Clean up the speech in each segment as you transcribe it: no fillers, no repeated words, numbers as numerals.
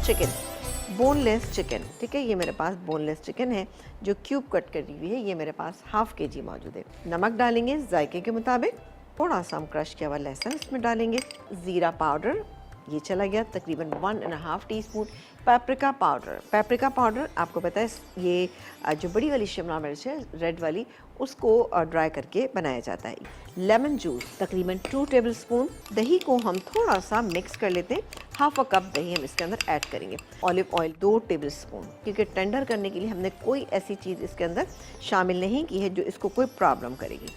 Chicken, boneless chicken, ठीक है। ये मेरे पास बोनलेस चिकन है जो क्यूब कट करी हुई है। ये मेरे पास हाफ केजी मौजूद है। नमक डालेंगे जायके के मुताबिक। थोड़ा सा हम क्रश किया हुआ लहसुन इसमें डालेंगे। ज़ीरा पाउडर ये चला गया तकरीबन 1.5 टीस्पून। पेपरिका पाउडर आपको पता है ये जो बड़ी वाली शिमला मिर्च है रेड वाली, उसको ड्राई करके बनाया जाता है। लेमन जूस तकरीबन 2 टेबलस्पून। दही को हम थोड़ा सा मिक्स कर लेते हैं। हाफ अ कप दही हम इसके अंदर ऐड करेंगे। ऑलिव ऑयल 2 टेबलस्पून, क्योंकि टेंडर करने के लिए हमने कोई ऐसी चीज़ इसके अंदर शामिल नहीं की है जो इसको कोई प्रॉब्लम करेगी।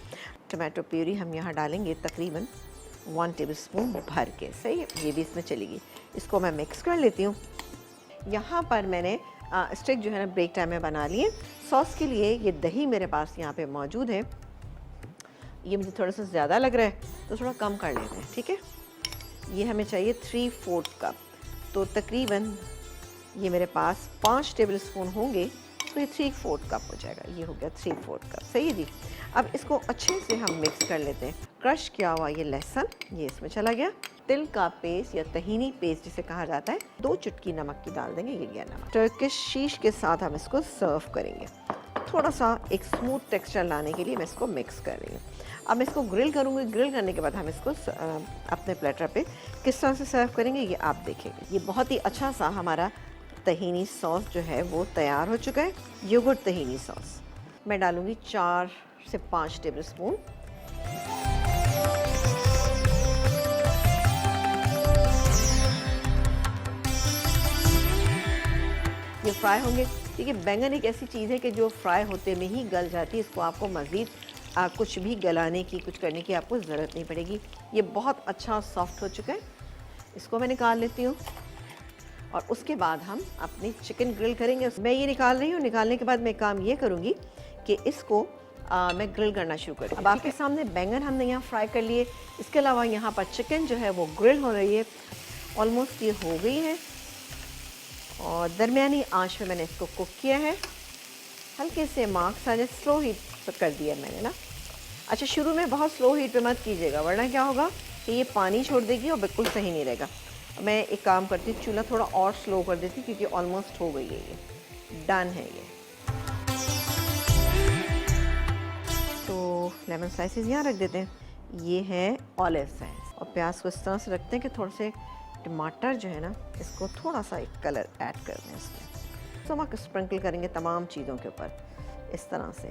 टमाटो प्यूरी हम यहाँ डालेंगे तकरीबन 1 टेबलस्पून भर के, सही है। ये भी इसमें चलेगी। इसको मैं मिक्स कर लेती हूँ। यहाँ पर मैंने स्टिक जो है ना ब्रेक टाइम में बना लिए। सॉस के लिए ये दही मेरे पास यहाँ पे मौजूद है। ये मुझे थोड़ा सा ज़्यादा लग रहा है तो थोड़ा कम कर लेते हैं, ठीक है। ये हमें चाहिए 3/4 कप, तो तकरीबन ये मेरे पास 5 टेबलस्पून होंगे तो ये 3/4 कप हो जाएगा। ये हो गया 3/4 कप, सही है जी। अब इसको अच्छे से हम मिक्स कर लेते हैं। क्रश किया हुआ ये लहसुन ये इसमें चला गया। तिल का पेस्ट या तहीनी पेस्ट जिसे कहा जाता है, 2 चुटकी नमक की डाल देंगे। ये गया नमक। टर्किश शीश के साथ हम इसको सर्व करेंगे। थोड़ा सा एक स्मूथ टेक्सचर लाने के लिए मैं इसको मिक्स कर रही हूँ। अब मैं इसको ग्रिल करूँगी। ग्रिल करने के बाद हम इसको अपने प्लेटर पे किस तरह से सर्व करेंगे ये आप देखेंगे। ये बहुत ही अच्छा सा हमारा तहीनी सॉस जो है वो तैयार हो चुका है। योगर्ट तहीनी सॉस मैं डालूँगी 4 से 5 टेबलस्पून। ये फ्राई होंगे। देखिए बैंगन एक ऐसी चीज़ है कि जो फ्राई होते में ही गल जाती है। इसको आपको मज़ीद कुछ भी गलाने की कुछ करने की आपको ज़रूरत नहीं पड़ेगी। ये बहुत अच्छा सॉफ्ट हो चुका है। इसको मैं निकाल लेती हूँ और उसके बाद हम अपनी चिकन ग्रिल करेंगे। मैं ये निकाल रही हूँ। निकालने के बाद मैं काम ये करूँगी कि इसको मैं ग्रिल करना शुरू करूँ। अब आपके सामने बैंगन हमने यहाँ फ्राई कर लिए। इसके अलावा यहाँ पर चिकन जो है वो ग्रिल हो रही है। ऑलमोस्ट ये हो गई है और दरमियानी आंच पे मैंने इसको कुक किया है। हल्के से मार्क्स आ जाए, स्लो हीट कर दिया मैंने ना। अच्छा, शुरू में बहुत स्लो हीट पे मत कीजिएगा वरना क्या होगा कि ये पानी छोड़ देगी और बिल्कुल सही नहीं रहेगा। मैं एक काम करती हूँ, चूल्हा थोड़ा और स्लो कर देती क्योंकि ऑलमोस्ट हो गई है। ये डन है। ये तो लेमन स्लाइसेस यहाँ रख देते हैं। ये है ऑलिव स्लाइस और प्याज को इस तरह से रखते हैं कि थोड़े से टमाटर जो है ना इसको थोड़ा सा एक कलर ऐड कर दें। इसमें नमक स्प्रिंकल करेंगे तमाम चीज़ों के ऊपर इस तरह से।